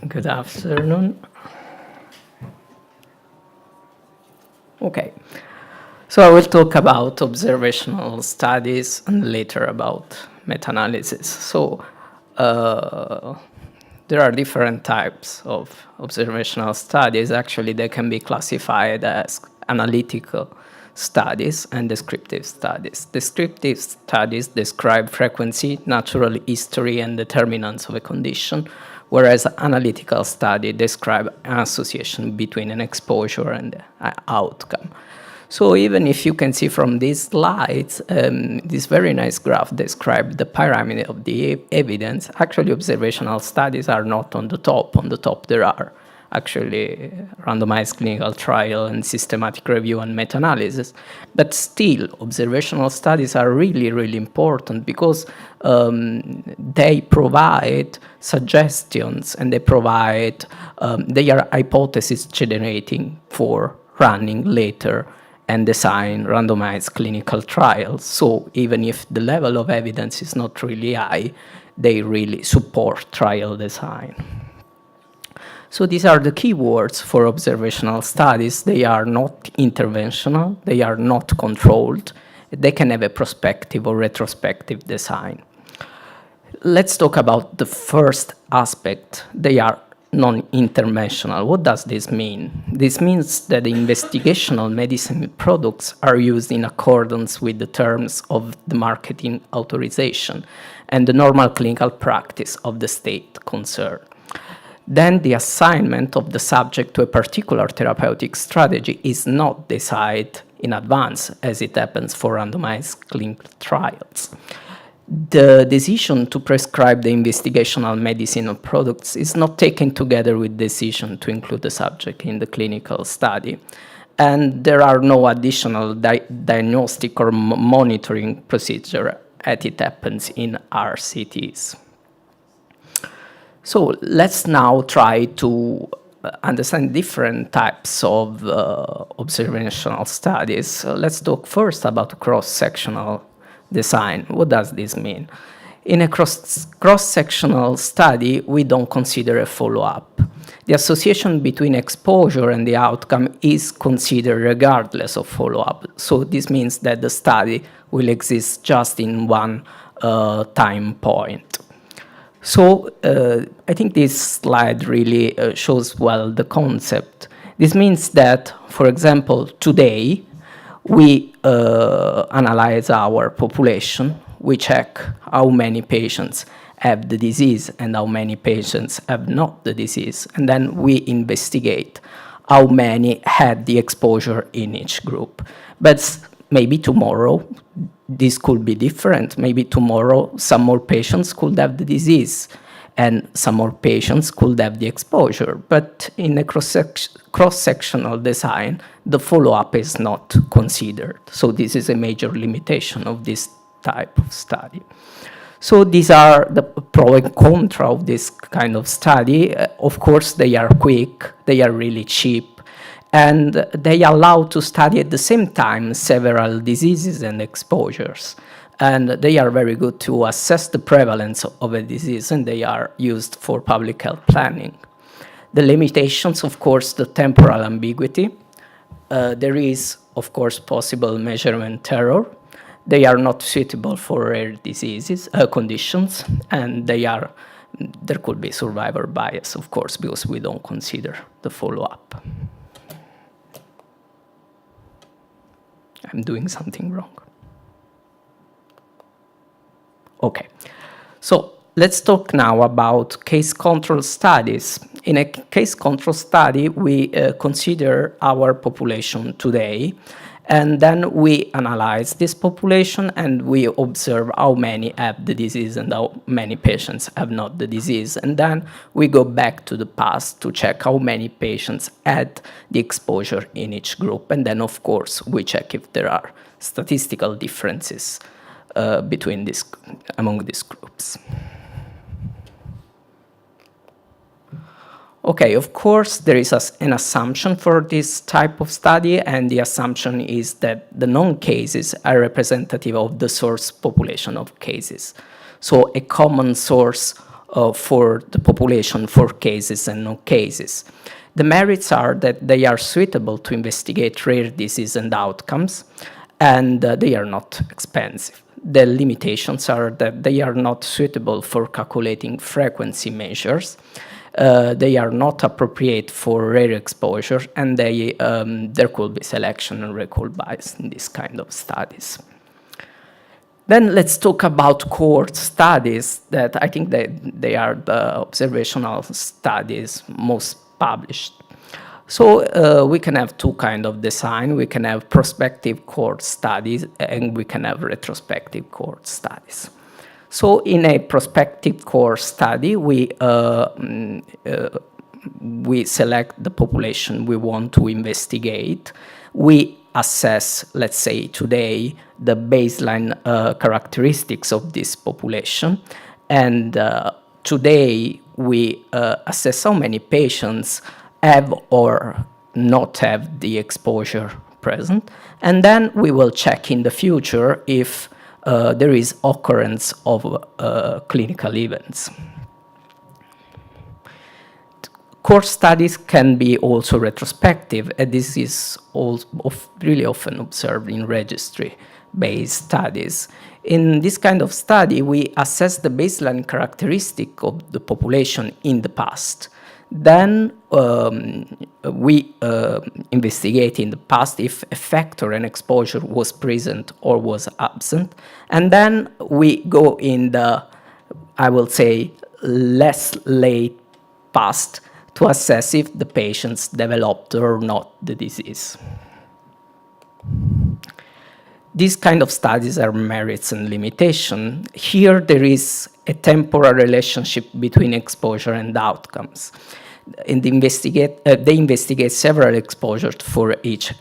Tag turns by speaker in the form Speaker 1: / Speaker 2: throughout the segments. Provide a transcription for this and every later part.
Speaker 1: Good afternoon. Okay, so I will talk about observational studies and later about meta-analysis. So there are different types of observational studies. Actually, they can be classified as analytical studies and descriptive studies. Descriptive studies describe frequency, natural history, and determinants of a condition, whereas analytical studies describe an association between an exposure and an outcome. So even if you can see from these slides, this very nice graph describes the pyramid of the evidence. Actually, observational studies are not on the top. On the top, there are actually randomized clinical trial and systematic review and meta-analysis. But still, observational studies are really, really important because they provide suggestions and they are hypothesis generating for running later and design randomized clinical trials. So even if the level of evidence is not really high, they really support trial design. So these are the keywords for observational studies. They are not interventional, they are not controlled, they can have a prospective or retrospective design. Let's talk about the first aspect. They are non-interventional. What does this mean? This means that the investigational medicine products are used in accordance with the terms of the marketing authorization and the normal clinical practice of the state concerned. Then the assignment of the subject to a particular therapeutic strategy is not decided in advance, as it happens for randomized clinical trials. The decision to prescribe the investigational medicine products is not taken together with decision to include the subject in the clinical study. And there are no additional diagnostic or monitoring procedure as it happens in RRCTs. So let's now try to understand different types of observational studies. Let's talk first about cross-sectional design. What does this mean? In a cross-sectional study, we don't consider a follow-up. The association between exposure and the outcome is considered regardless of follow-up. So this means that the study will exist just in one time point. So I think this slide really shows well the concept. This means that, for example, today we analyze our population, we check how many patients have the disease and how many patients have not the disease, and then we investigate how many had the exposure in each group. But maybe tomorrow this could be different. Maybe tomorrow some more patients could have the disease and some more patients could have the exposure. But in a cross-sectional design, the follow-up is not considered. So this is a major limitation of this type of study. So these are the pro and contra of this kind of study. Of course, they are quick, they are really cheap, and they allow to study at the same time several diseases and exposures. And they are very good to assess the prevalence of a disease, and they are used for public health planning. The limitations, of course, the temporal ambiguity. There is, of course, possible measurement error. They are not suitable for rare diseases, conditions, and there could be survivor bias, of course, because we don't consider the follow-up. I'm doing something wrong. Okay, so let's talk now about case control studies. In a case control study, we consider our population today, and then we analyze this population and we observe how many have the disease and how many patients have not the disease. And then we go back to the past to check how many patients had the exposure in each group. And then, of course, we check if there are statistical differences among these groups. Okay, of course, there is an assumption for this type of study, and the assumption is that the known cases are representative of the source population of cases. So a common source for the population for cases and no cases. The merits are that they are suitable to investigate rare disease and outcomes, and they are not expensive. The limitations are that they are not suitable for calculating frequency measures. They are not appropriate for rare exposure, and there could be selection and recall bias in this kind of studies. Then let's talk about cohort studies that I think they are the observational studies most published. So we can have two kinds of design. We can have prospective cohort studies and we can have retrospective cohort studies. So in a prospective cohort study, we select the population we want to investigate. We assess, let's say today, the baseline characteristics of this population. And today, we assess how many patients have or not have the exposure present. And then we will check in the future if there is occurrence of clinical events. Cohort studies can be also retrospective, and this is really often observed in registry-based studies. In this kind of study, we assess the baseline characteristic of the population in the past. Then we investigate in the past if a factor and exposure was present or was absent. And then we go in the, I will say, less late past to assess if the patients developed or not the disease. These kind of studies are merits and limitation. Here there is a temporal relationship between exposure and outcomes. And they investigate several exposures for each,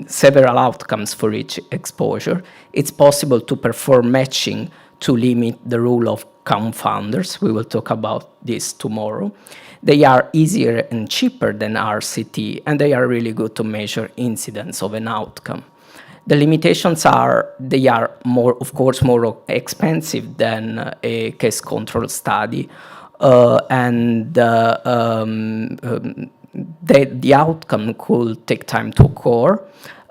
Speaker 1: several outcomes for each exposure. It's possible to perform matching to limit the rule of confounders. We will talk about this tomorrow. They are easier and cheaper than RRCT, and they are really good to measure incidence of an outcome. The limitations are they are of course, more expensive than a case control study, and the outcome could take time to occur.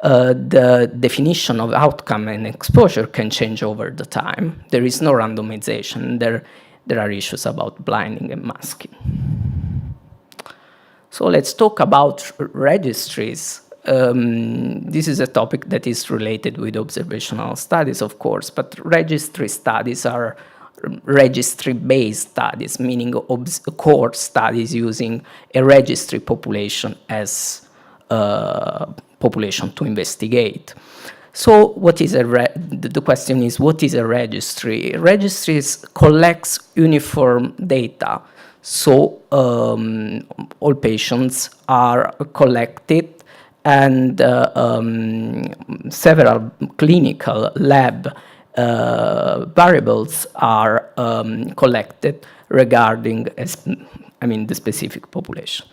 Speaker 1: The definition of outcome and exposure can change over the time. There is no randomization. There are issues about blinding and masking. So let's talk about registries. This is a topic that is related with observational studies, of course, but registry studies are registry-based studies, meaning cohort studies using a registry population as population to investigate. So what is the question is, what is a registry? Registries collects uniform data. So all patients are collected, and several clinical lab variables are collected regarding the specific population.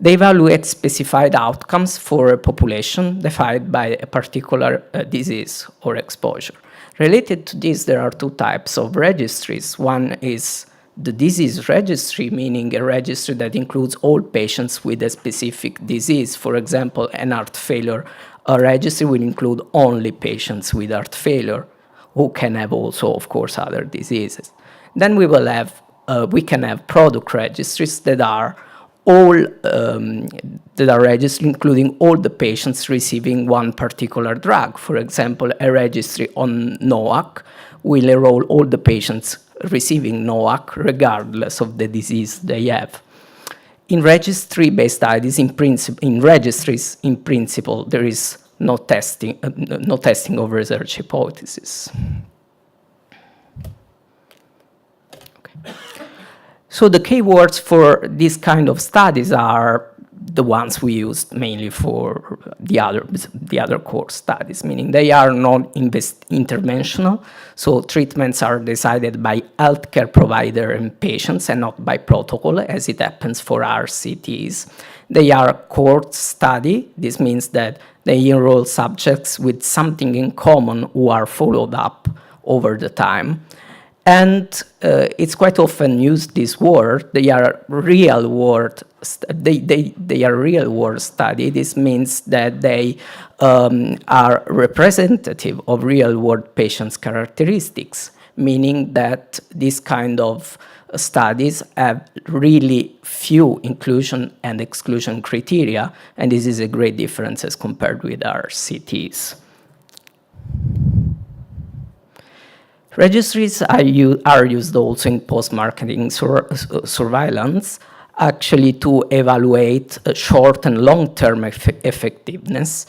Speaker 1: They evaluate specified outcomes for a population defined by a particular disease or exposure. Related to this, there are two types of registries. One is the disease registry, meaning a registry that includes all patients with a specific disease. For example, an heart failure registry will include only patients with heart failure, who can have also, of course, other diseases. Then we can have product registries that are registries including all the patients receiving one particular drug. For example, a registry on NOAC will enroll all the patients receiving NOAC regardless of the disease they have. In registry-based studies, in registries, in principle, there is no testing of research hypotheses. Okay. So the keywords for this kind of studies are the ones we use mainly for the other core studies, meaning they are non-interventional, so treatments are decided by healthcare provider and patients and not by protocol, as it happens for RRCTs. They are cohort study. This means that they enroll subjects with something in common who are followed up over the time. And it's quite often used this word. They are real world. They are real world study. This means that they are representative of real world patients' characteristics, meaning that this kind of studies have really few inclusion and exclusion criteria, and this is a great difference as compared with RRCTs. Registries are used also in post-marketing surveillance, actually to evaluate short and long-term effectiveness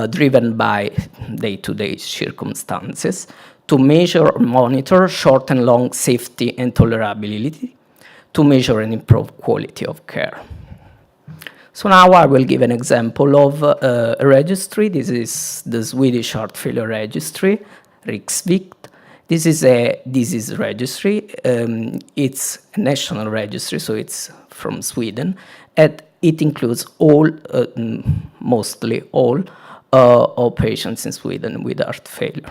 Speaker 1: driven by day-to-day circumstances, to measure or monitor short and long safety and tolerability, to measure and improve quality of care. So now I will give an example of a registry. This is the Swedish Heart Failure Registry, RRCT. This is a disease registry. It's a national registry, so it's from Sweden, and it includes all, mostly all patients in Sweden with heart failure.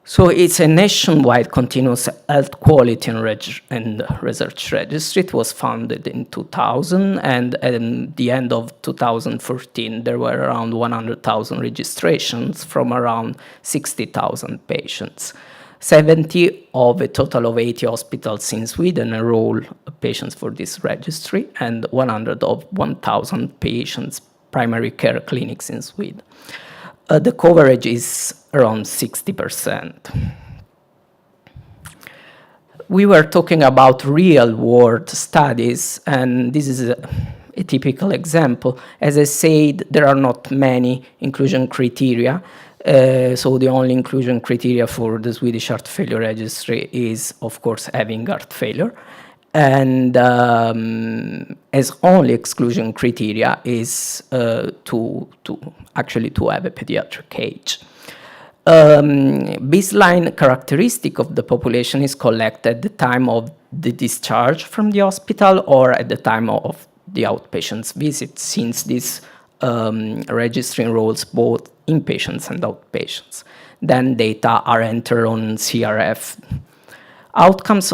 Speaker 1: So it's a nationwide continuous health quality and research registry. It was founded in 2000, and at the end of 2014, there were around 100,000 registrations from around 60,000 patients. 70 of a total of 80 hospitals in Sweden enroll patients for this registry, and 100 of 1,000 patients, primary care clinics in Sweden. The coverage is around 60%. We were talking about real-world studies, and this is a typical example. As I said, there are not many inclusion criteria, so the only inclusion criteria for the Swedish Heart Failure Registry is, of course, having heart failure. And as only exclusion criteria is to have a pediatric age. Baseline characteristic of the population is collected at the time of the discharge from the hospital or at the time of the outpatient's visit, since this registry enrolls both inpatients and outpatients. Then data are entered on CRF. Outcomes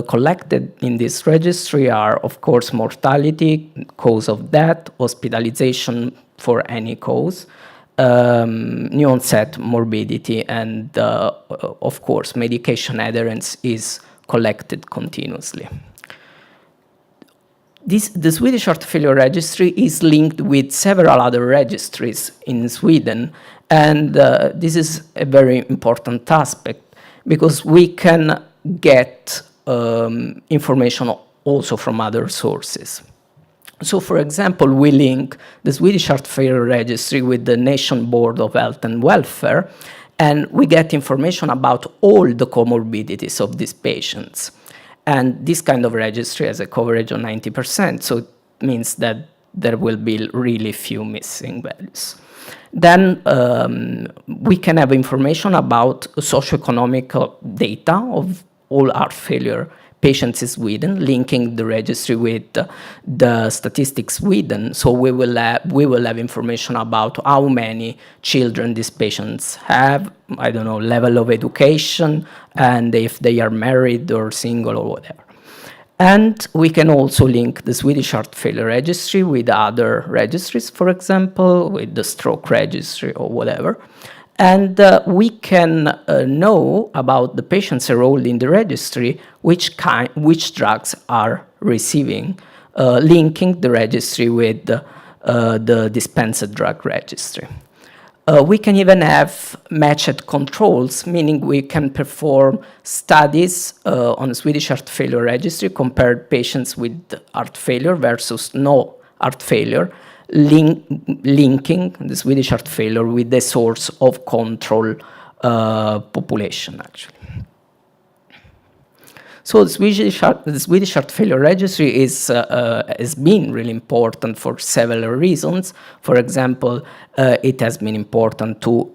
Speaker 1: collected in this registry are, of course, mortality, cause of death, hospitalization for any cause, new onset morbidity, and, of course, medication adherence is collected continuously. The Swedish Heart Failure Registry is linked with several other registries in Sweden, and this is a very important aspect because we can get information also from other sources. So, for example, we link the Swedish Heart Failure Registry with the Nation Board of Health and Welfare, and we get information about all the comorbidities of these patients. And this kind of registry has a coverage of 90%, so it means that there will be really few missing values. Then we can have information about socioeconomic data of all heart failure patients in Sweden, linking the registry with the Statistics Sweden. So we will have information about how many children these patients have, I don't know, level of education, and if they are married or single or whatever. And we can also link the Swedish Heart Failure Registry with other registries, for example, with the Stroke Registry or whatever. And we can know about the patients enrolled in the registry, which drugs are receiving, linking the registry with the dispensed drug registry. We can even have matched controls, meaning we can perform studies on the Swedish Heart Failure Registry, compared patients with heart failure versus no heart failure, linking the Swedish heart failure with the source of control population, actually. So the Swedish Heart Failure Registry has been really important for several reasons. For example, it has been important to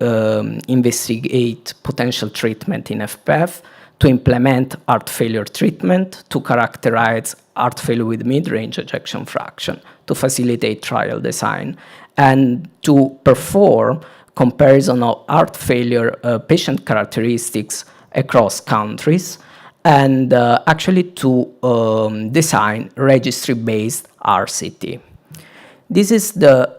Speaker 1: investigate potential treatment in FPF, to implement heart failure treatment, to characterize heart failure with mid-range ejection fraction, to facilitate trial design, and to perform comparison of heart failure patient characteristics across countries, and actually to design registry-based RCT. This is the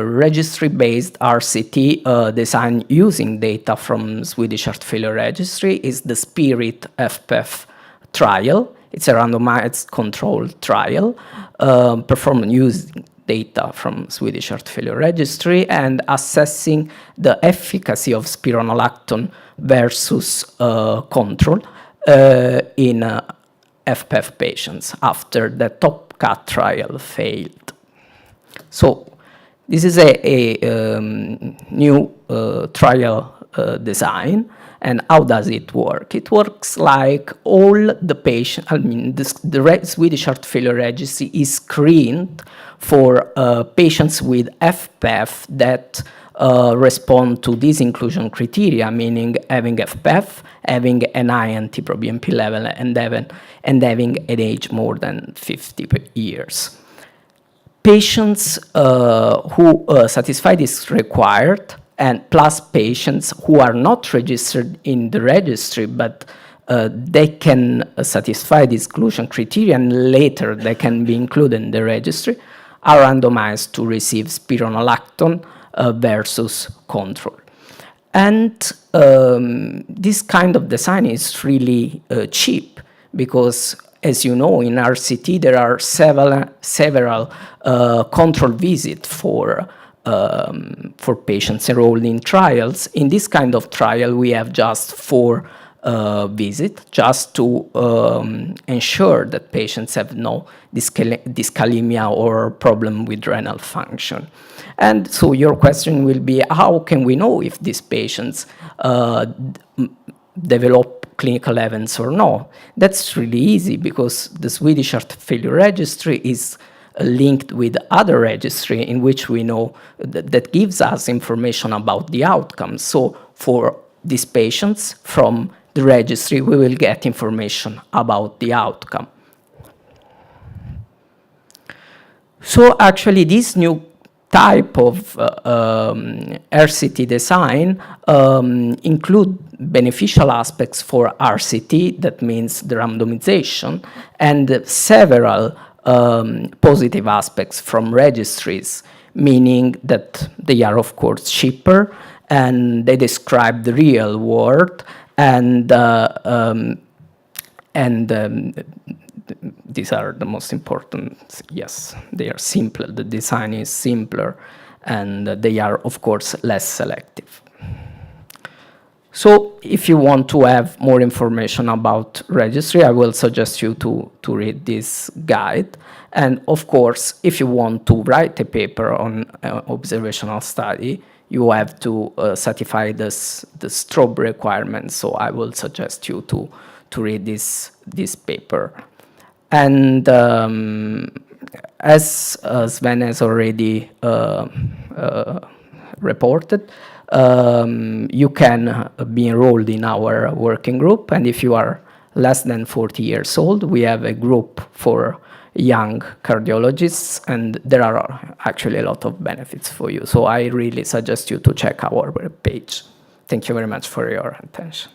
Speaker 1: registry-based RCT design using data from Swedish Heart Failure Registry. Is the SPIRIT FPEF trial. It's a randomized controlled trial performed using data from Swedish Heart Failure Registry and assessing the efficacy of spironolactone versus control in FPEF patients after the TopCat trial failed. So this is a new trial design. And how does it work? It works like all the patients, the Swedish Heart Failure Registry is screened for patients with FPEF that respond to these inclusion criteria, meaning having FPEF, having an high NT-proBNP level, and having an age more than 50 years. Patients who satisfy this required, and plus patients who are not registered in the registry, but they can satisfy the exclusion criteria and later they can be included in the registry, are randomized to receive spironolactone versus control. And this kind of design is really cheap because, as you know, in RCT there are several control visits for patients enrolled in trials. In this kind of trial, we have just 4 visits, just to ensure that patients have no dyskalemia or problem with renal function. And so your question will be, how can we know if these patients develop clinical events or no? That's really easy because the Swedish Heart Failure Registry is linked with other registry in which we know that gives us information about the outcomes. So for these patients from the registry, we will get information about the outcome. So actually this new type of RCT design include beneficial aspects for RCT, that means the randomization, and several positive aspects from registries, meaning that they are of course cheaper and they describe the real world, and these are the most important. Yes, they are simpler, the design is simpler, and they are of course less selective. So if you want to have more information about registry, I will suggest you to read this guide. And of course, if you want to write a paper on observational study, you have to satisfy the strobe requirements. So I will suggest you to read this paper. And as Sven has already reported, you can be enrolled in our working group, and if you are less than 40 years old, we have a group for young cardiologists, and there are actually a lot of benefits for you. So I really suggest you to check our webpage. Thank you very much for your attention.